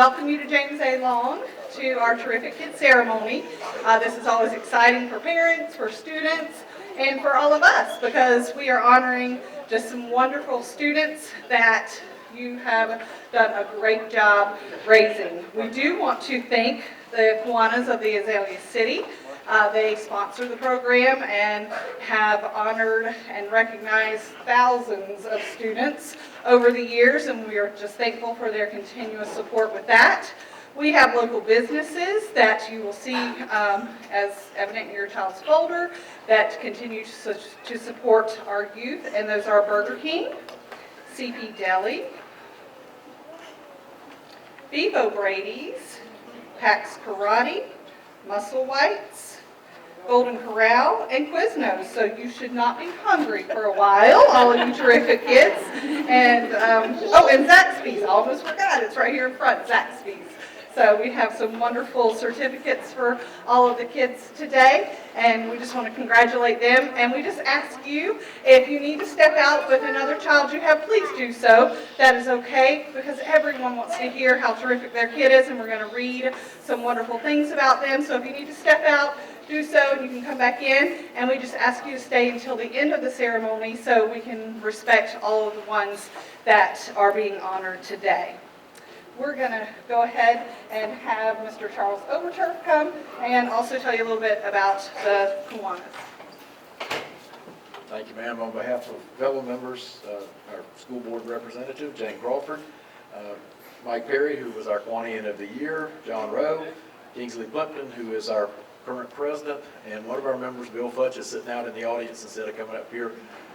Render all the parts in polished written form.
welcome you to James A. Long to our Terrific Kid ceremony. This is always exciting for parents, for students, and for all of us because we are honoring just some wonderful students that you have done a great job raising. We do want to thank the Kiwanis of the Azalea City. They sponsor the program and have honored and recognized thousands of students over the years, and we are just thankful for their continuous support with that. We have local businesses that you will see as evident in your child's folder that continue to support our youth, and those are Burger King, CP Deli, Beef O'Brady's, Pax Karate, Muscle Whites, Golden Corral, and Quiznos. So you should not be hungry for a while, all of you terrific kids. And, and Zaxby's. I almost forgot. It's right here in front, Zaxby's. So we have some wonderful certificates for all of the kids today, and we just want to congratulate them. And we just ask you, if you need to step out with another child you have, please do so. That is okay, because everyone wants to hear how terrific their kid is, and we're going to read some wonderful things about them. So if you need to step out, do so, and you can come back in, and we just ask you to stay until the end of the ceremony so we can respect all of the ones that are being honored today. We're going to go ahead and have Mr. Charles Overturf come and also tell you a little bit about the Kiwanis. Thank you, ma'am. On behalf of fellow members, our school board representative, Jane Crawford, Mike Perry, who was our Kiwanian of the Year, John Rowe, Kingsley Plimpton, who is our current president, and one of our members, Bill Futch, is sitting out in the audience instead of coming up here,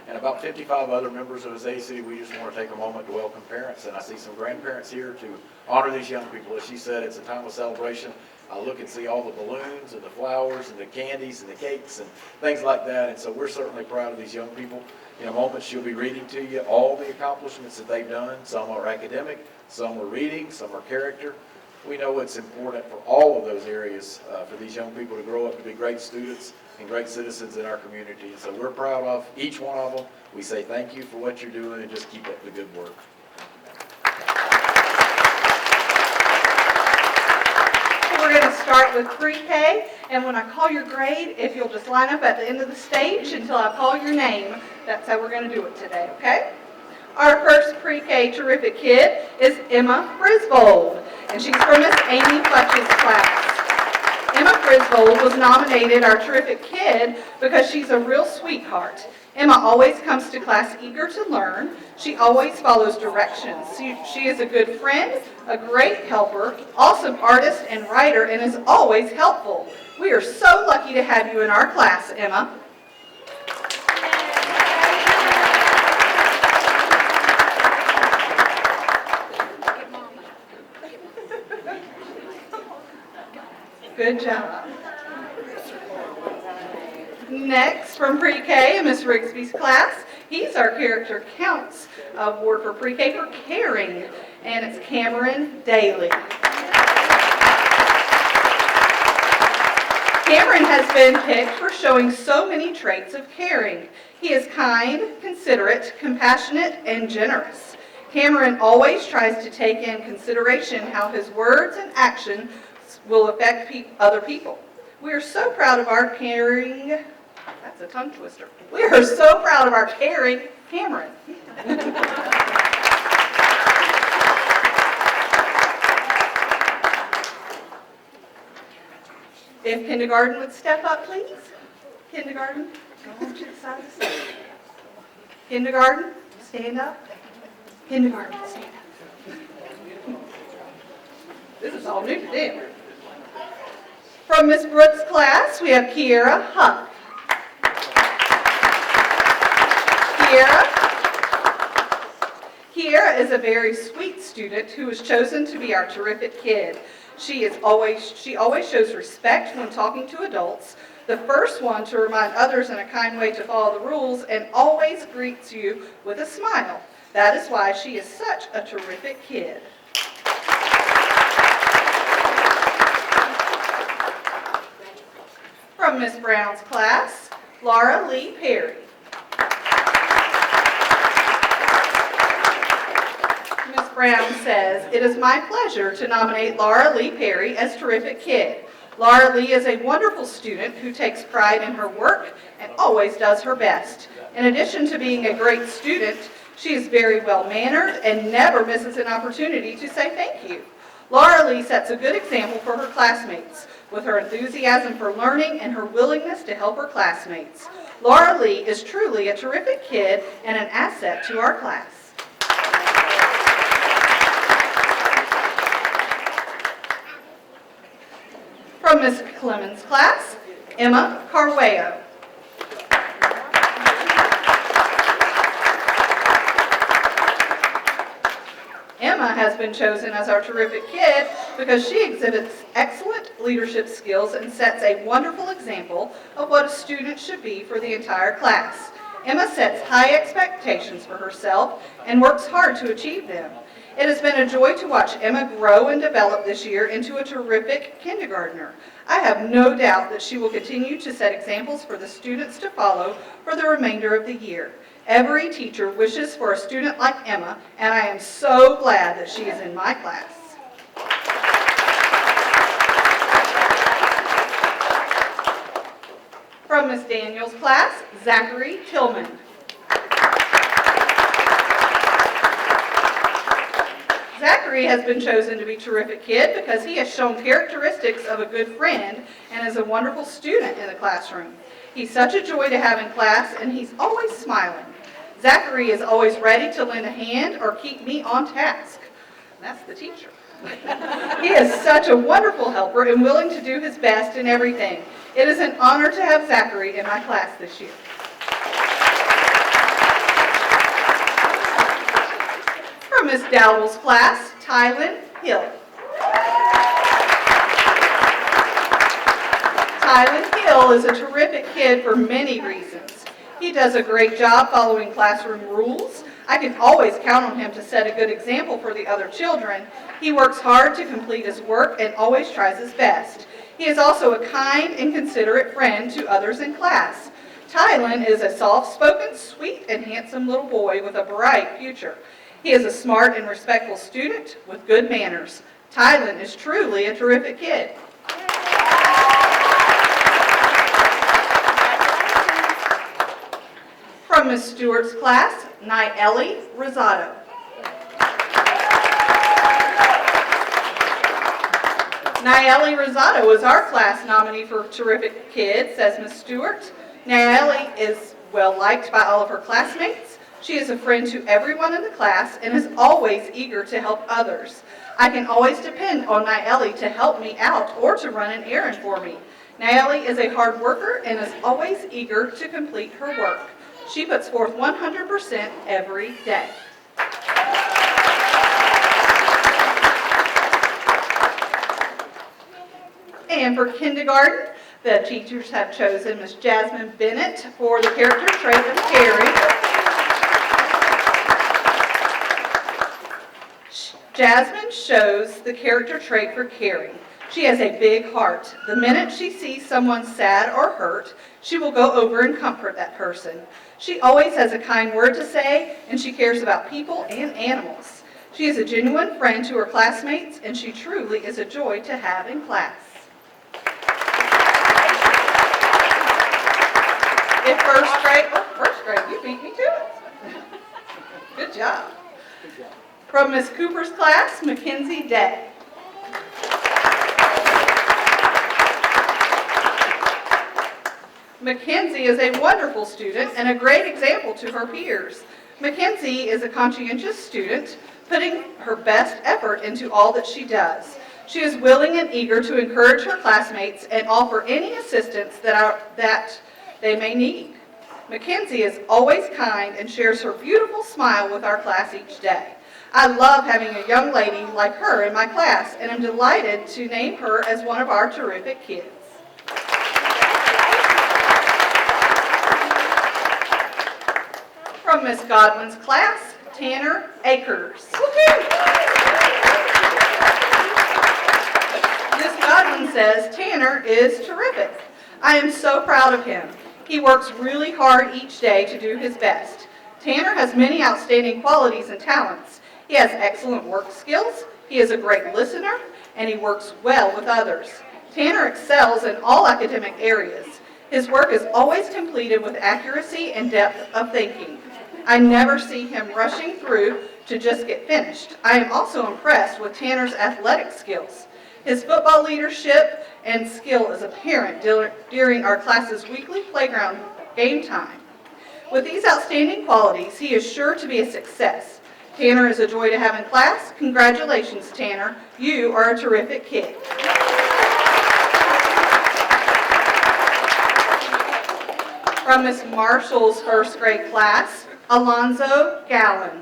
and about 55 other members of Azalea City. We just want to take a moment to welcome parents, and I see some grandparents here to honor these young people. As she said, it's a time of celebration. I look and see all the balloons and the flowers and the candies and the cakes and things like that, and so we're certainly proud of these young people. In a moment, she'll be reading to you all the accomplishments that they've done. Some are academic, some are reading, some are character. We know it's important for all of those areas for these young people to grow up to be great students and great citizens in our community. And so we're proud of each one of them. We say thank you for what you're doing and just keep up the good work. We're going to start with pre-K, and when I call your grade, if you'll just line up at the end of the stage until I call your name, that's how we're going to do it today, okay? Our first pre-K terrific kid is Emma Griswold, and she's from Miss Amy Futch's class. Emma Griswold was nominated our terrific kid because she's a real sweetheart. Emma always comes to class eager to learn. She always follows directions. She is a good friend, a great helper, awesome artist and writer, and is always helpful. We are so lucky to have you in our class, Emma. Good job. Next, from pre-K, Miss Rigsby's class, he's our Character Counts award for pre-K for caring, and it's Cameron Daly. Cameron has been picked for showing so many traits of caring. He is kind, considerate, compassionate, and generous. Cameron always tries to take in consideration how his words and actions will affect other people. We are so proud of our caring, that's a tongue twister. We are so proud of our caring Cameron. If kindergarten would step up, please. Kindergarten, go on to the side of the stage. Kindergarten, stand up. Kindergarten, stand up. This is all new to them. From Miss Brooks' class, we have Kiera Huck. Kiera is a very sweet student who was chosen to be our terrific kid. She always shows respect when talking to adults, the first one to remind others in a kind way to follow the rules, and always greets you with a smile. That is why she is such a terrific kid. From Miss Brown's class, Laura Lee Perry. Miss Brown says, "It is my pleasure to nominate Laura Lee Perry as Terrific Kid. Laura Lee is a wonderful student who takes pride in her work and always does her best. In addition to being a great student, she is very well-mannered and never misses an opportunity to say thank you. Laura Lee sets a good example for her classmates with her enthusiasm for learning and her willingness to help her classmates. Laura Lee is truly a terrific kid and an asset to our class." From Ms. Clemens' class, Emma Carweo. Emma has been chosen as our terrific kid because she exhibits excellent leadership skills and sets a wonderful example of what a student should be for the entire class. Emma sets high expectations for herself and works hard to achieve them. It has been a joy to watch Emma grow and develop this year into a terrific kindergartner. I have no doubt that she will continue to set examples for the students to follow for the remainder of the year. Every teacher wishes for a student like Emma, and I am so glad that she is in my class. From Ms. Daniels' class, Zachary Tillman. Zachary has been chosen to be Terrific Kid because he has shown characteristics of a good friend and is a wonderful student in the classroom. He's such a joy to have in class, and he's always smiling. Zachary is always ready to lend a hand or keep me on task. That's the teacher. He is such a wonderful helper and willing to do his best in everything. It is an honor to have Zachary in my class this year. From Ms. Dowdell's class, Tylen Hill. Tylen Hill is a terrific kid for many reasons. He does a great job following classroom rules. I can always count on him to set a good example for the other children. He works hard to complete his work and always tries his best. He is also a kind and considerate friend to others in class. Tylen is a soft-spoken, sweet, and handsome little boy with a bright future. He is a smart and respectful student with good manners. Tylen is truly a terrific kid. From Ms. Stewart's class, Nayeli Rosado. Nayeli Rosado is our class nominee for Terrific Kid, says Ms. Stewart. Nayeli is well liked by all of her classmates. She is a friend to everyone in the class and is always eager to help others. I can always depend on Nayeli to help me out or to run an errand for me. Nayeli is a hard worker and is always eager to complete her work. She puts forth 100% every day. And for kindergarten, the teachers have chosen Ms. Jasmine Bennett for the character trait of caring. Jasmine shows the character trait for caring. She has a big heart. The minute she sees someone sad or hurt, she will go over and comfort that person. She always has a kind word to say, and she cares about people and animals. She is a genuine friend to her classmates, and she truly is a joy to have in class. In first grade, you beat me to it. Good job. From Ms. Cooper's class, Mackenzie Day. Mackenzie is a wonderful student and a great example to her peers. Mackenzie is a conscientious student, putting her best effort into all that she does. She is willing and eager to encourage her classmates and offer any assistance that they may need. Mackenzie is always kind and shares her beautiful smile with our class each day. I love having a young lady like her in my class, and I'm delighted to name her as one of our terrific kids. From Ms. Godwin's class, Tanner Akers. Ms. Godwin says Tanner is terrific. I am so proud of him. He works really hard each day to do his best. Tanner has many outstanding qualities and talents. He has excellent work skills, he is a great listener, and he works well with others. Tanner excels in all academic areas. His work is always completed with accuracy and depth of thinking. I never see him rushing through to just get finished. I am also impressed with Tanner's athletic skills. His football leadership and skill is apparent during our class's weekly playground game time. With these outstanding qualities, he is sure to be a success. Tanner is a joy to have in class. Congratulations, Tanner. You are a terrific kid. From Miss Marshall's first grade class, Alonzo Gallen.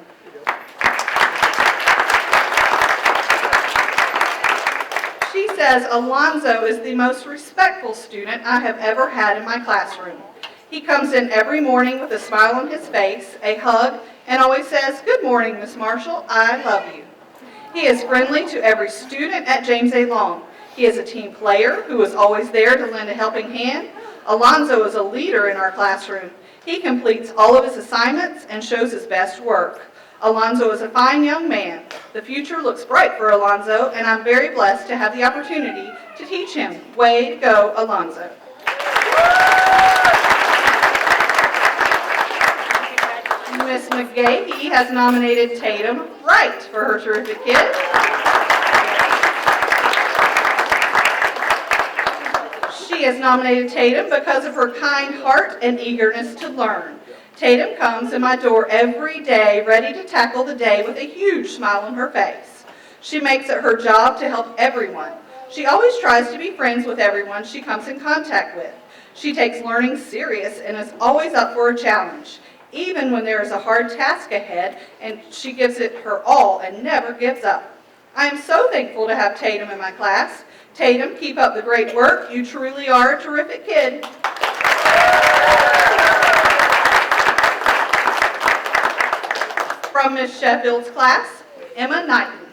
She says Alonzo is the most respectful student I have ever had in my classroom. He comes in every morning with a smile on his face, a hug, and always says, "Good morning, Miss Marshall, I love you." He is friendly to every student at James A. Long. He is a team player who is always there to lend a helping hand. Alonzo is a leader in our classroom. He completes all of his assignments and shows his best work. Alonzo is a fine young man. The future looks bright for Alonzo, and I'm very blessed to have the opportunity to teach him. Way to go, Alonzo. Miss McGahee has nominated Tatum Wright for her terrific kid. She has nominated Tatum because of her kind heart and eagerness to learn. Tatum comes in my door every day ready to tackle the day with a huge smile on her face. She makes it her job to help everyone. She always tries to be friends with everyone she comes in contact with. She takes learning serious and is always up for a challenge, even when there is a hard task ahead, and she gives it her all and never gives up. I am so thankful to have Tatum in my class. Tatum, keep up the great work. You truly are a terrific kid. From Miss Sheffield's class, Emma Knighton.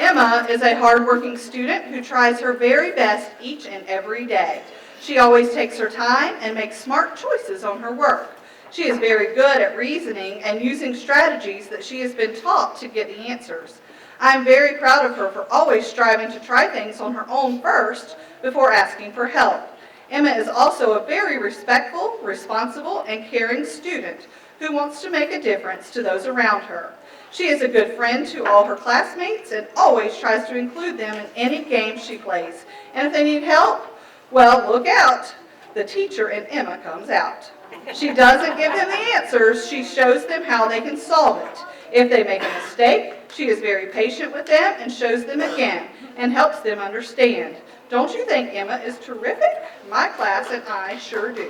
Emma is a hardworking student who tries her very best each and every day. She always takes her time and makes smart choices on her work. She is very good at reasoning and using strategies that she has been taught to get the answers. I am very proud of her for always striving to try things on her own first before asking for help. Emma is also a very respectful, responsible, and caring student who wants to make a difference to those around her. She is a good friend to all her classmates and always tries to include them in any game she plays. And if they need help, well, look out. The teacher in Emma comes out. She doesn't give them the answers, she shows them how they can solve it. If they make a mistake, she is very patient with them and shows them again and helps them understand. Don't you think Emma is terrific? My class and I sure do.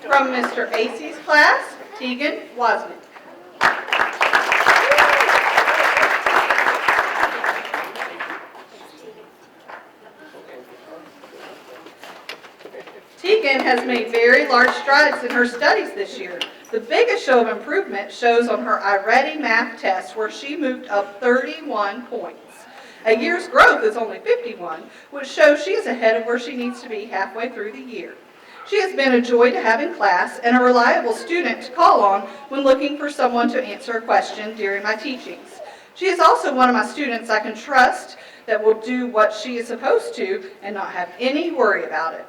From Mr. Acey's class, Tegan Wozniak. Tegan has made very large strides in her studies this year. The biggest show of improvement shows on her iReady math test where she moved up 31 points. A year's growth is only 51, which shows she is ahead of where she needs to be halfway through the year. She has been a joy to have in class and a reliable student to call on when looking for someone to answer a question during my teachings. She is also one of my students I can trust that will do what she is supposed to and not have any worry about it.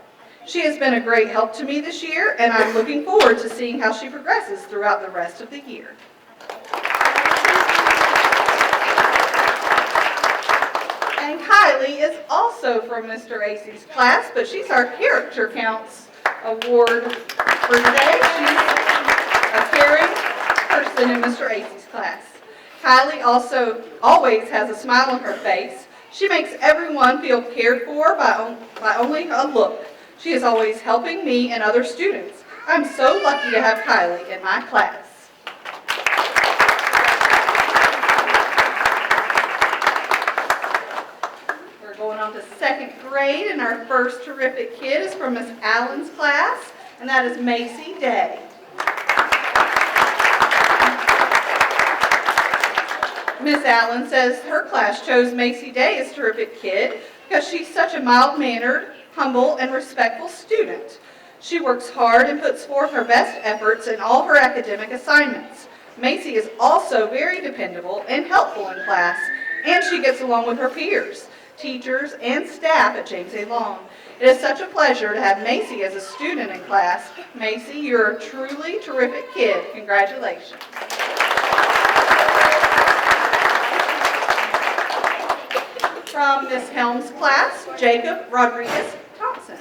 She has been a great help to me this year, and I'm looking forward to seeing how she progresses throughout the rest of the year. And Kylie is also from Mr. Acey's class, but she's our Character Counts Award for today. She's a caring person in Mr. Acey's class. Kylie also always has a smile on her face. She makes everyone feel cared for by only a look. She is always helping me and other students. I'm so lucky to have Kylie in my class. We're going on to second grade, and our first terrific kid is from Miss Allen's class, and that is Macy Day. Miss Allen says her class chose Macy Day as terrific kid because she's such a mild-mannered, humble, and respectful student. She works hard and puts forth her best efforts in all her academic assignments. Macy is also very dependable and helpful in class, and she gets along with her peers, teachers, and staff at James A. Long. It is such a pleasure to have Macy as a student in class. Macy, you're a truly terrific kid. Congratulations. From Miss Helms' class, Jacob Rodriguez Thompson.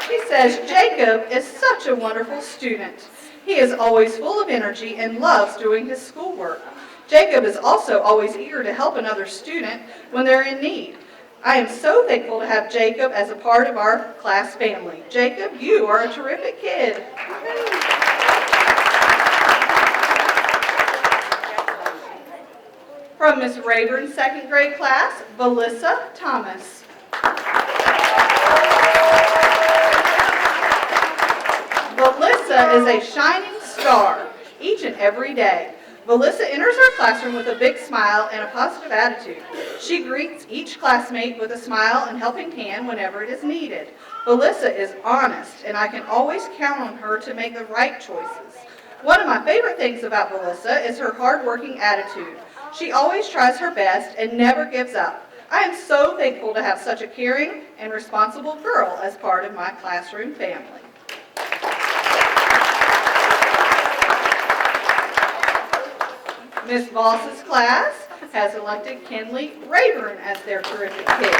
She says, Jacob is such a wonderful student. He is always full of energy and loves doing his schoolwork. Jacob is also always eager to help another student when they're in need. I am so thankful to have Jacob as a part of our class family. Jacob, you are a terrific kid. From Miss Rayburn's second grade class, Valissa Thomas. Valissa is a shining star each and every day. Valissa enters our classroom with a big smile and a positive attitude. She greets each classmate with a smile and helping hand whenever it is needed. Valissa is honest, and I can always count on her to make the right choices. One of my favorite things about Valissa is her hard-working attitude. She always tries her best and never gives up. I am so thankful to have such a caring and responsible girl as part of my classroom family. Miss Voss's class has elected Kinley Rayburn as their terrific kid.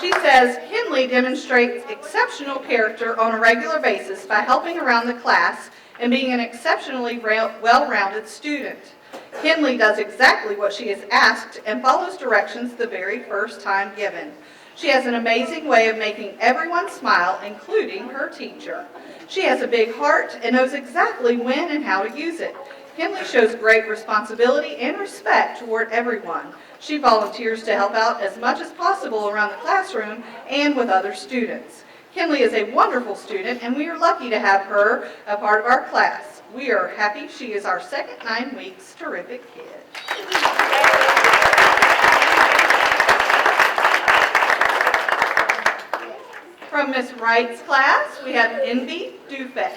She says Kinley demonstrates exceptional character on a regular basis by helping around the class and being an exceptionally well-rounded student. Kinley does exactly what she is asked and follows directions the very first time given. She has an amazing way of making everyone smile, including her teacher. She has a big heart and knows exactly when and how to use it. Kinley shows great responsibility and respect toward everyone. She volunteers to help out as much as possible around the classroom and with other students. Kinley is a wonderful student, and we are lucky to have her a part of our class. We are happy she is our second 9 weeks terrific kid. From Miss Wright's class, we have Envy Dufek.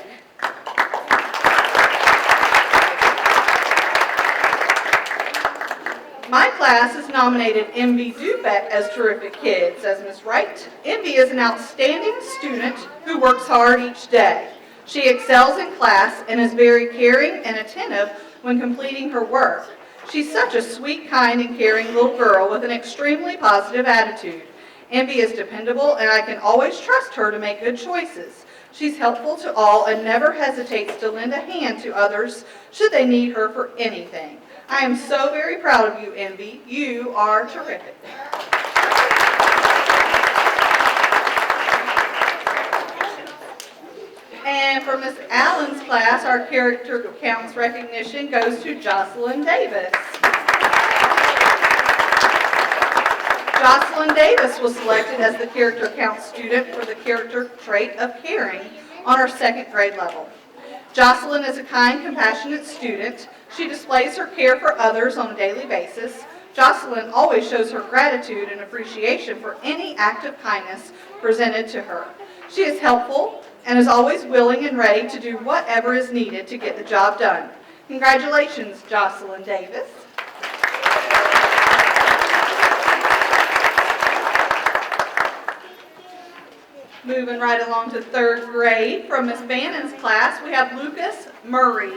My class has nominated Envy Dufek as terrific kid, says Miss Wright. Envy is an outstanding student who works hard each day. She excels in class and is very caring and attentive when completing her work. She's such a sweet, kind, and caring little girl with an extremely positive attitude. Envy is dependable, and I can always trust her to make good choices. She's helpful to all and never hesitates to lend a hand to others should they need her for anything. I am so very proud of you, Envy. You are terrific. And for Miss Allen's class, our character counts recognition goes to Jocelyn Davis. Jocelyn Davis was selected as the character count student for the character trait of caring on our second grade level. Jocelyn is a kind, compassionate student. She displays her care for others on a daily basis. Jocelyn always shows her gratitude and appreciation for any act of kindness presented to her. She is helpful and is always willing and ready to do whatever is needed to get the job done. Congratulations, Jocelyn Davis. Moving right along to third grade, from Miss Bannon's class, we have Lucas Murray.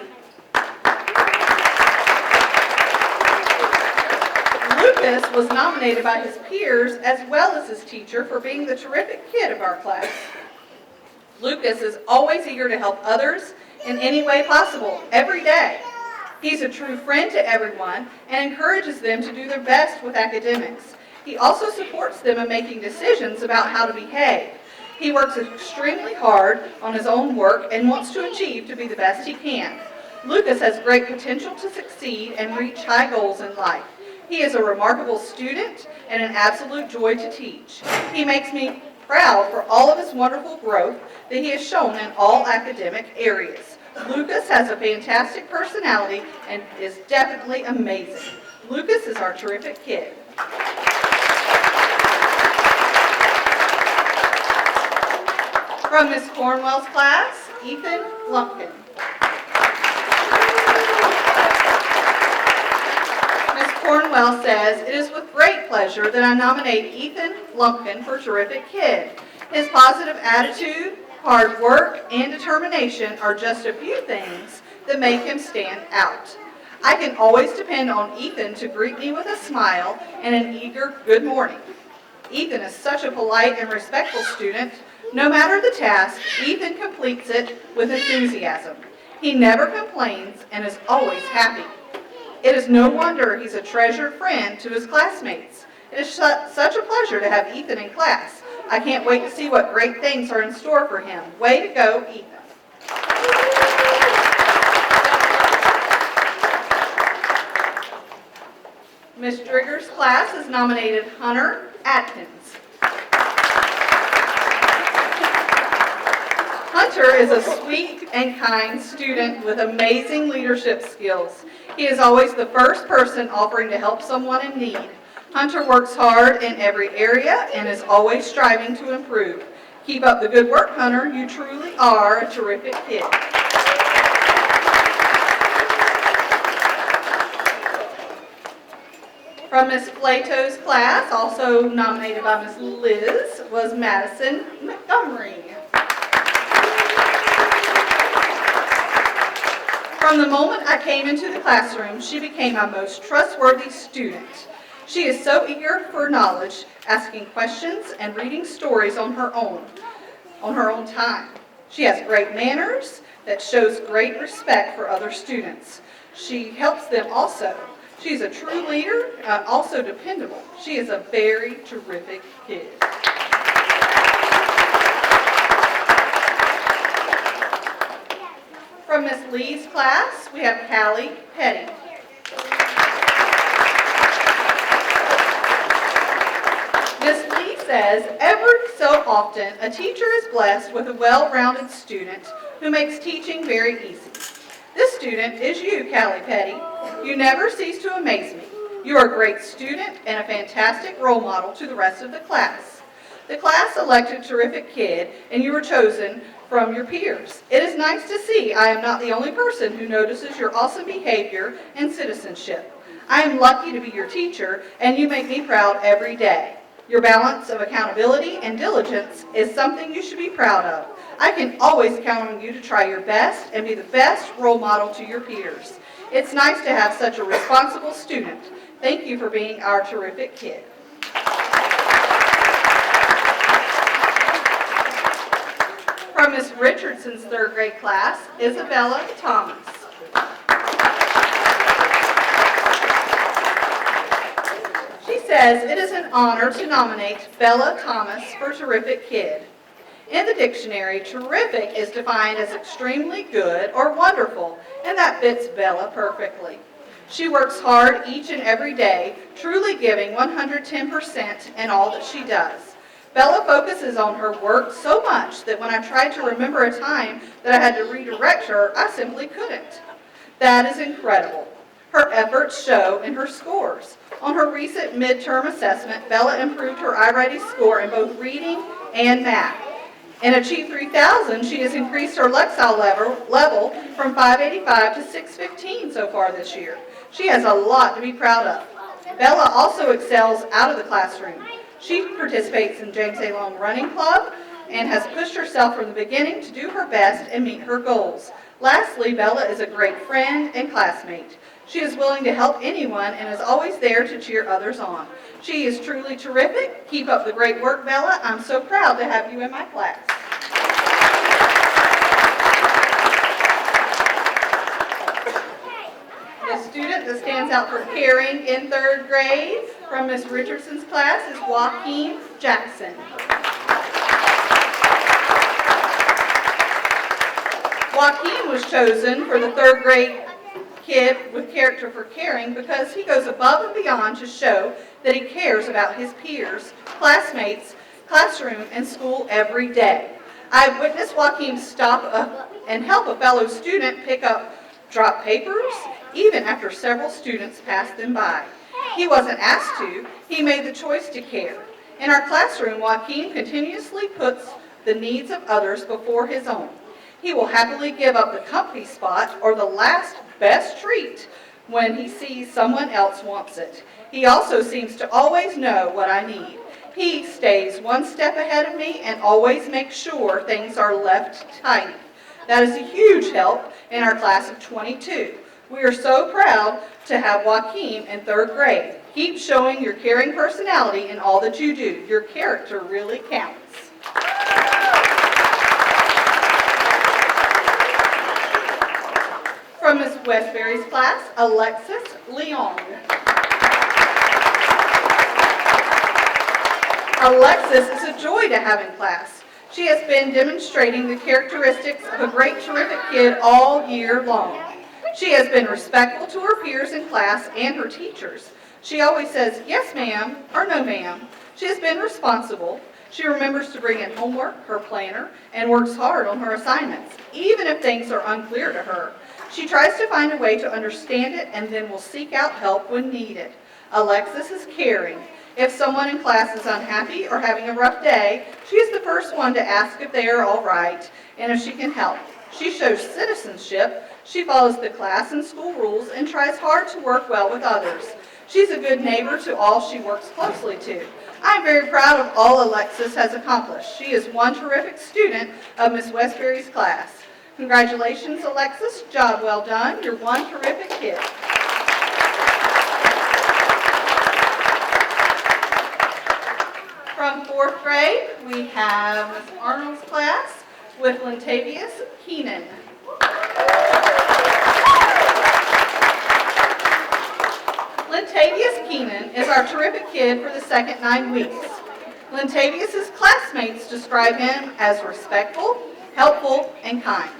Lucas was nominated by his peers as well as his teacher for being the terrific kid of our class. Lucas is always eager to help others in any way possible, every day. He's a true friend to everyone and encourages them to do their best with academics. He also supports them in making decisions about how to behave. He works extremely hard on his own work and wants to achieve to be the best he can. Lucas has great potential to succeed and reach high goals in life. He is a remarkable student and an absolute joy to teach. He makes me proud for all of his wonderful growth that he has shown in all academic areas. Lucas has a fantastic personality and is definitely amazing. Lucas is our terrific kid. From Miss Cornwell's class, Ethan Lumpkin. Miss Cornwell says, "It is with great pleasure that I nominate Ethan Lumpkin for Terrific Kid. His positive attitude, hard work, and determination are just a few things that make him stand out. I can always depend on Ethan to greet me with a smile and an eager good morning. Ethan is such a polite and respectful student. No matter the task, Ethan completes it with enthusiasm. He never complains and is always happy. It is no wonder he's a treasured friend to his classmates. It is such a pleasure to have Ethan in class. I can't wait to see what great things are in store for him. Way to go, Ethan." Miss Drigger's class has nominated Hunter Atkins. Hunter is a sweet and kind student with amazing leadership skills. He is always the first person offering to help someone in need. Hunter works hard in every area and is always striving to improve. Keep up the good work, Hunter. You truly are a terrific kid. From Miss Plato's class, also nominated by Miss Liz, was Madison Montgomery. From the moment I came into the classroom, she became my most trustworthy student. She is so eager for knowledge, asking questions and reading stories on her own time. She has great manners that shows great respect for other students. She helps them also. She's a true leader, also dependable. She is a very terrific kid. From Miss Lee's class, we have Callie Petty. Miss Lee says, "Every so often, a teacher is blessed with a well-rounded student who makes teaching very easy. This student is you, Callie Petty. You never cease to amaze me. You are a great student and a fantastic role model to the rest of the class. The class elected terrific kid, and you were chosen from your peers. It is nice to see I am not the only person who notices your awesome behavior and citizenship. I am lucky to be your teacher, and you make me proud every day. Your balance of accountability and diligence is something you should be proud of. I can always count on you to try your best and be the best role model to your peers. It's nice to have such a responsible student. Thank you for being our terrific kid." From Miss Richardson's third grade class, Isabella Thomas. She says, "It is an honor to nominate Bella Thomas for Terrific Kid. In the dictionary, terrific is defined as extremely good or wonderful, and that fits Bella perfectly. She works hard each and every day, truly giving 110% in all that she does. Bella focuses on her work so much that when I tried to remember a time that I had to redirect her, I simply couldn't. That is incredible. Her efforts show in her scores. On her recent midterm assessment, Bella improved her iReady score in both reading and math. In Achieve 3000, she has increased her Lexile level from 585 to 615 so far this year. She has a lot to be proud of. Bella also excels out of the classroom. She participates in James A. Long Running Club and has pushed herself from the beginning to do her best and meet her goals. Lastly, Bella is a great friend and classmate. She is willing to help anyone and is always there to cheer others on. She is truly terrific. Keep up the great work, Bella. I'm so proud to have you in my class." The student that stands out for caring in third grade from Miss Richardson's class is Joaquin Jackson. Joaquin was chosen for the third grade kid with character for caring because he goes above and beyond to show that he cares about his peers, classmates, classroom, and school every day. I've witnessed Joaquin stop and help a fellow student pick up dropped papers, even after several students passed them by. He wasn't asked to, he made the choice to care. In our classroom, Joaquin continuously puts the needs of others before his own. He will happily give up the comfy spot or the last best treat when he sees someone else wants it. He also seems to always know what I need. He stays one step ahead of me and always makes sure things are left tidy. That is a huge help in our class of 22. We are so proud to have Joaquin in 3rd grade. Keep showing your caring personality in all that you do. Your character really counts. From Ms. Westbury's class, Alexis Leong. Alexis is a joy to have in class. She has been demonstrating the characteristics of a great, terrific kid all year long. She has been respectful to her peers in class and her teachers. She always says, yes, ma'am, or no, ma'am. She has been responsible. She remembers to bring in homework, her planner, and works hard on her assignments, even if things are unclear to her. She tries to find a way to understand it and then will seek out help when needed. Alexis is caring. If someone in class is unhappy or having a rough day, she is the first one to ask if they are all right and if she can help. She shows citizenship. She follows the class and school rules and tries hard to work well with others. She's a good neighbor to all she works closely to. I'm very proud of all Alexis has accomplished. She is one terrific student of Ms. Westbury's class. Congratulations, Alexis. Job well done. You're one terrific kid. From 4th grade, we have Ms. Arnold's class with Lentavius Keenan. Lentavius Keenan is our terrific kid for the second 9 weeks. Lentavius' classmates describe him as respectful, helpful, and kind.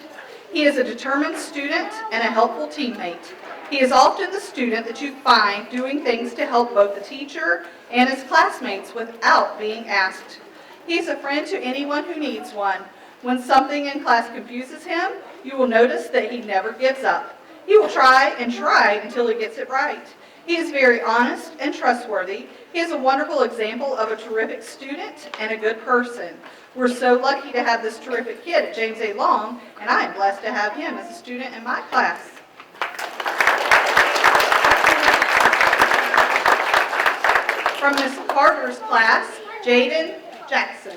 He is a determined student and a helpful teammate. He is often the student that you find doing things to help both the teacher and his classmates without being asked. He's a friend to anyone who needs one. When something in class confuses him, you will notice that he never gives up. He will try and try until he gets it right. He is very honest and trustworthy. He is a wonderful example of a terrific student and a good person. We're so lucky to have this terrific kid at James A. Long, and I am blessed to have him as a student in my class. From Ms. Carter's class, Jaden Jackson.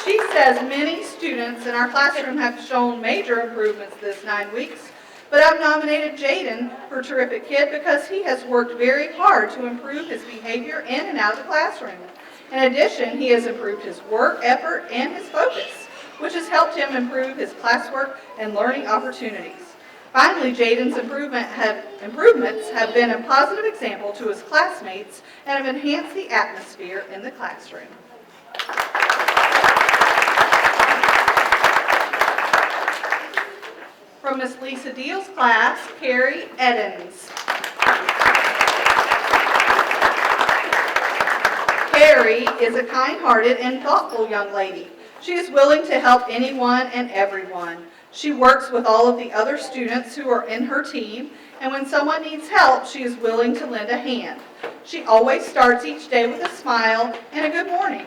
She says many students in our classroom have shown major improvements this 9 weeks, but I've nominated Jaden for Terrific Kid because he has worked very hard to improve his behavior in and out of the classroom. In addition, he has improved his work effort and his focus, which has helped him improve his classwork and learning opportunities. Finally, Jaden's improvements have been a positive example to his classmates and have enhanced the atmosphere in the classroom. From Miss Lisa Deal's class, Carrie Eddins. Carrie is a kind-hearted and thoughtful young lady. She is willing to help anyone and everyone. She works with all of the other students who are in her team, and when someone needs help, she is willing to lend a hand. She always starts each day with a smile and a good morning,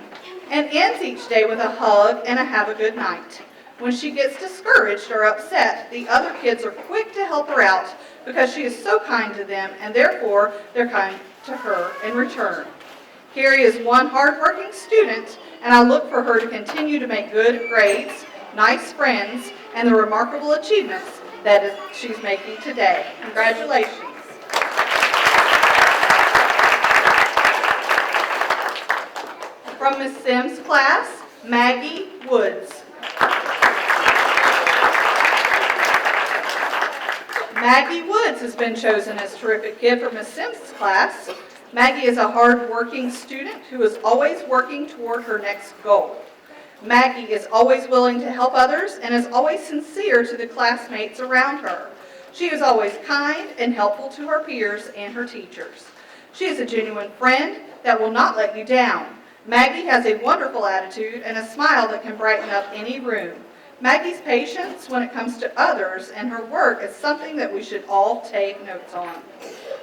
and ends each day with a hug and a have a good night. When she gets discouraged or upset, the other kids are quick to help her out because she is so kind to them, and therefore they're kind to her in return. Carrie is one hardworking student, and I look for her to continue to make good grades, nice friends, and the remarkable achievements that she's making today. Congratulations. From Ms. Sims' class, Maggie Woods. Maggie Woods has been chosen as Terrific Kid for Ms. Sims' class. Maggie is a hard-working student who is always working toward her next goal. Maggie is always willing to help others and is always sincere to the classmates around her. She is always kind and helpful to her peers and her teachers. She is a genuine friend that will not let you down. Maggie has a wonderful attitude and a smile that can brighten up any room. Maggie's patience when it comes to others and her work is something that we should all take notes on.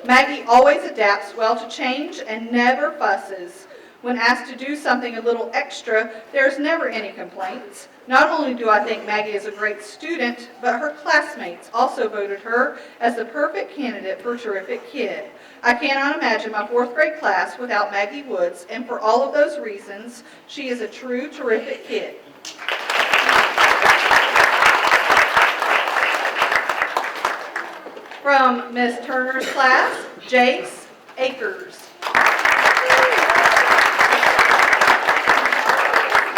Maggie always adapts well to change and never fusses. When asked to do something a little extra, there's never any complaints. Not only do I think Maggie is a great student, but her classmates also voted her as the perfect candidate for Terrific Kid. I cannot imagine my 4th grade class without Maggie Woods, and for all of those reasons, she is a true Terrific Kid. From Miss Turner's class, Jace Akers.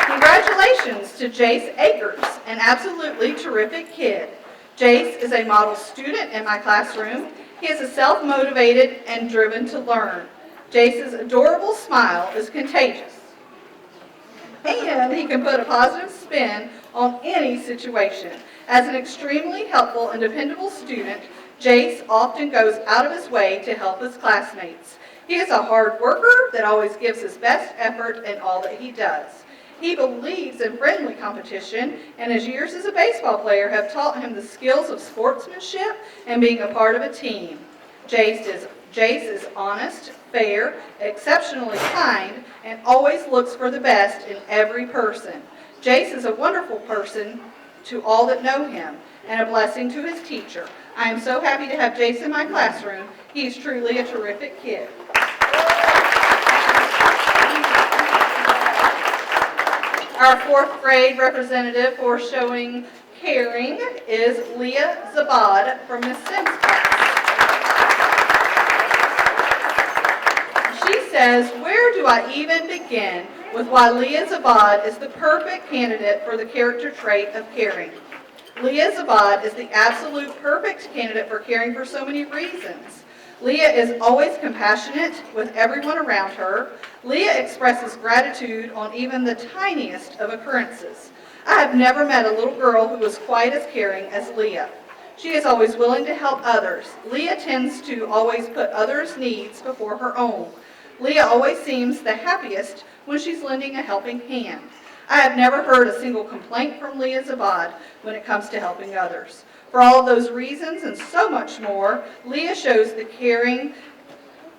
Congratulations to Jace Akers, an absolutely terrific kid. Jace is a model student in my classroom. He is a self-motivated and driven to learn. Jace's adorable smile is contagious, and he can put a positive spin on any situation. As an extremely helpful and dependable student, Jace often goes out of his way to help his classmates. He is a hard worker that always gives his best effort in all that he does. He believes in friendly competition, and his years as a baseball player have taught him the skills of sportsmanship and being a part of a team. Jace is honest, fair, exceptionally kind, and always looks for the best in every person. Jace is a wonderful person to all that know him, and a blessing to his teacher. I am so happy to have Jace in my classroom. He's truly a terrific kid. Our 4th grade representative for showing caring is Leah Zabad from Miss Sims' class. She says, "Where do I even begin with why Leah Zabad is the perfect candidate for the character trait of caring?" Leah Zabad is the absolute perfect candidate for caring for so many reasons. Leah is always compassionate with everyone around her. Leah expresses gratitude on even the tiniest of occurrences. I have never met a little girl who was quite as caring as Leah. She is always willing to help others. Leah tends to always put others' needs before her own. Leah always seems the happiest when she's lending a helping hand. I have never heard a single complaint from Leah Zabad when it comes to helping others. For all of those reasons and so much more, Leah shows the caring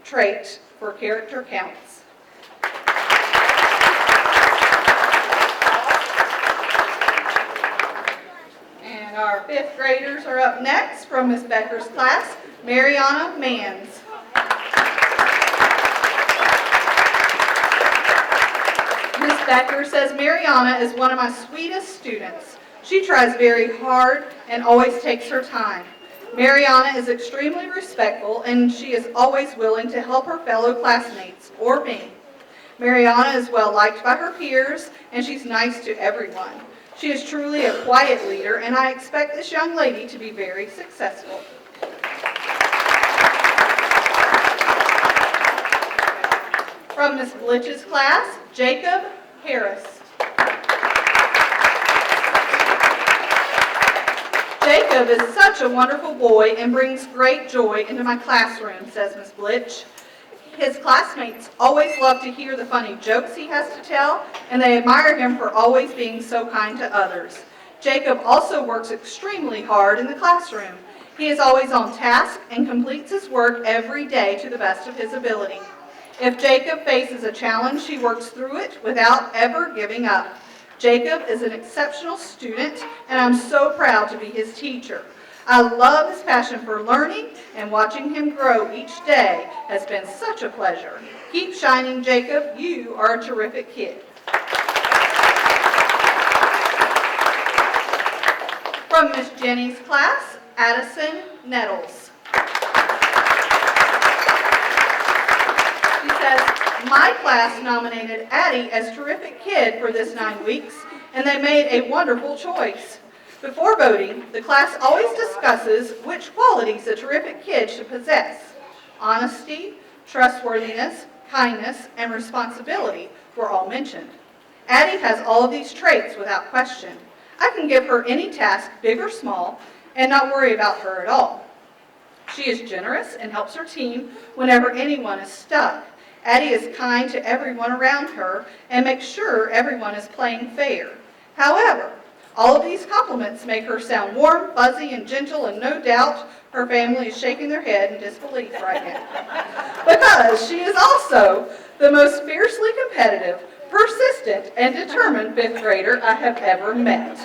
trait for character counts. And our 5th graders are up next from Miss Becker's class, Mariana Manns. Miss Becker says Mariana is one of my sweetest students. She tries very hard and always takes her time. Mariana is extremely respectful, and she is always willing to help her fellow classmates or me. Mariana is well liked by her peers, and she's nice to everyone. She is truly a quiet leader, and I expect this young lady to be very successful. From Miss Blitch's class, Jacob Harris. Jacob is such a wonderful boy and brings great joy into my classroom, says Miss Blitch. His classmates always love to hear the funny jokes he has to tell, and they admire him for always being so kind to others. Jacob also works extremely hard in the classroom. He is always on task and completes his work every day to the best of his ability. If Jacob faces a challenge, he works through it without ever giving up. Jacob is an exceptional student, and I'm so proud to be his teacher. I love his passion for learning, and watching him grow each day has been such a pleasure. Keep shining, Jacob. You are a terrific kid. From Miss Jenny's class, Addison Nettles. She says, my class nominated Addie as terrific kid for this 9 weeks, and they made a wonderful choice. Before voting, the class always discusses which qualities a terrific kid should possess. Honesty, trustworthiness, kindness, and responsibility were all mentioned. Addie has all of these traits without question. I can give her any task, big or small, and not worry about her at all. She is generous and helps her team whenever anyone is stuck. Addie is kind to everyone around her and makes sure everyone is playing fair. However, all of these compliments make her sound warm, fuzzy, and gentle, and no doubt her family is shaking their head in disbelief right now. Because she is also the most fiercely competitive, persistent, and determined fifth grader I have ever met.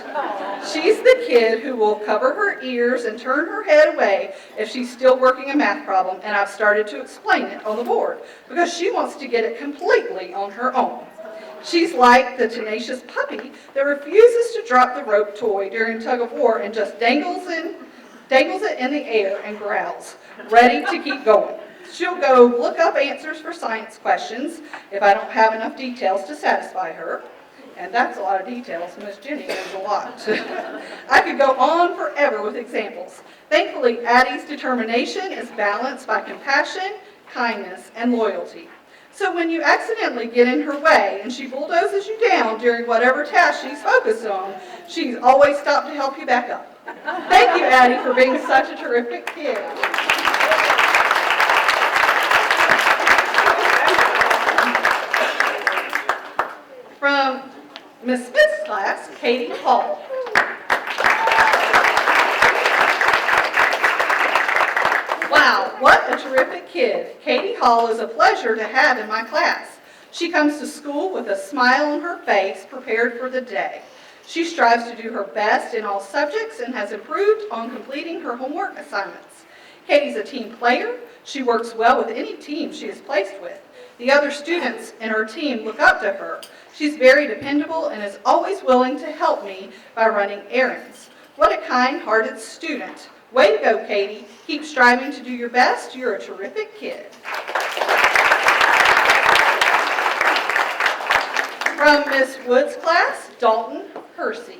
She's the kid who will cover her ears and turn her head away if she's still working a math problem and I've started to explain it on the board because she wants to get it completely on her own. She's like the tenacious puppy that refuses to drop the rope toy during tug of war and just dangles it in the air and growls, ready to keep going. She'll go look up answers for science questions if I don't have enough details to satisfy her. And that's a lot of details. Miss Jenny knows a lot. I could go on forever with examples. Thankfully, Addie's determination is balanced by compassion, kindness, and loyalty. So when you accidentally get in her way and she bulldozes you down during whatever task she's focused on, she's always stopped to help you back up. Thank you, Addie, for being such a terrific kid. From Miss Smith's class, Katie Hall. Wow, what a terrific kid. Katie Hall is a pleasure to have in my class. She comes to school with a smile on her face, prepared for the day. She strives to do her best in all subjects and has improved on completing her homework assignments. Katie's a team player. She works well with any team she is placed with. The other students in her team look up to her. She's very dependable and is always willing to help me by running errands. What a kind-hearted student. Way to go, Katie. Keep striving to do your best. You're a terrific kid. From Miss Wood's class, Dalton Hersey.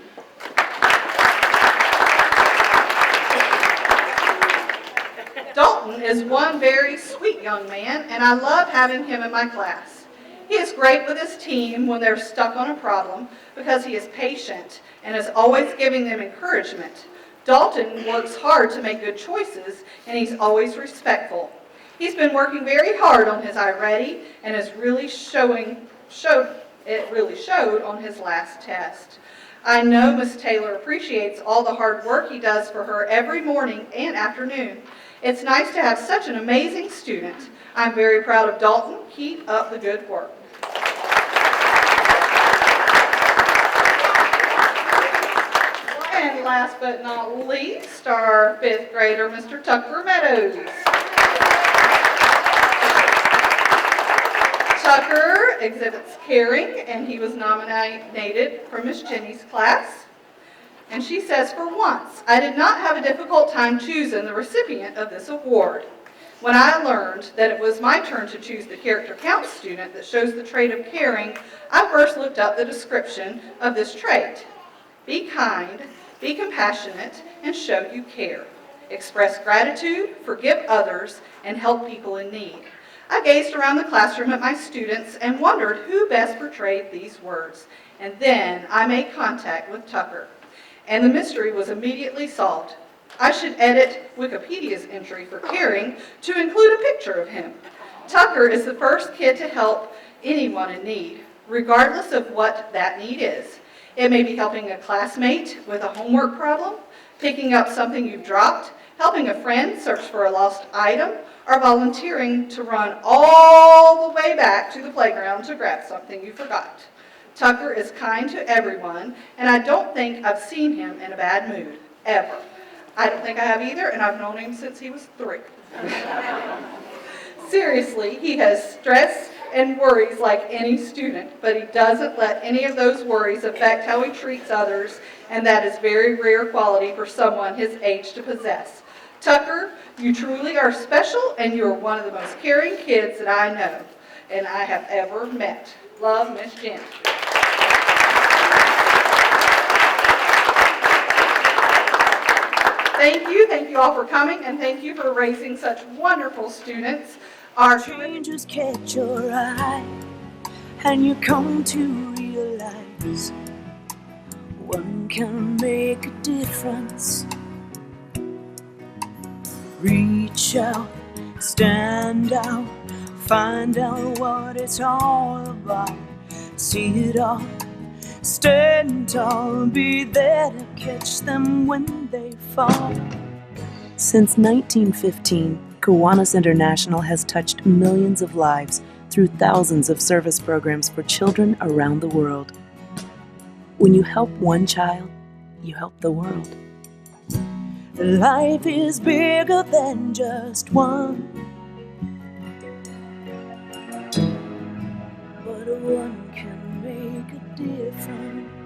Dalton is one very sweet young man, and I love having him in my class. He is great with his team when they're stuck on a problem because he is patient and is always giving them encouragement. Dalton works hard to make good choices, and he's always respectful. He's been working very hard on his iReady and is really showed on his last test. I know Miss Taylor appreciates all the hard work he does for her every morning and afternoon. It's nice to have such an amazing student. I'm very proud of Dalton. Keep up the good work. And last but not least, our fifth grader, Mr. Tucker Meadows. Tucker exhibits caring, and he was nominated for Miss Jenny's class. And she says, for once, I did not have a difficult time choosing the recipient of this award. When I learned that it was my turn to choose the Character Counts student that shows the trait of caring, I first looked up the description of this trait. Be kind, be compassionate, and show you care. Express gratitude, forgive others, and help people in need. I gazed around the classroom at my students and wondered who best portrayed these words. And then I made contact with Tucker, and the mystery was immediately solved. I should edit Wikipedia's entry for caring to include a picture of him. Tucker is the first kid to help anyone in need, regardless of what that need is. It may be helping a classmate with a homework problem, picking up something you've dropped, helping a friend search for a lost item, or volunteering to run all the way back to the playground to grab something you forgot. Tucker is kind to everyone, and I don't think I've seen him in a bad mood, ever. I don't think I have either, and I've known him since he was 3. Seriously, he has stress and worries like any student, but he doesn't let any of those worries affect how he treats others, and that is very rare quality for someone his age to possess. Tucker, you truly are special, and you are one of the most caring kids that I know and I have ever met. Love, Miss Jen. Thank you all for coming, and thank you for raising such wonderful students. Our strangers catch your eye, and you come to realize one can make a difference. Reach out, stand out, find out what it's all about. See it all, stand tall, be there to catch them when they fall. Since 1915, Kiwanis International has touched millions of lives through thousands of service programs for children around the world. When you help one child, you help the world. Life is bigger than just one, but one can make a difference.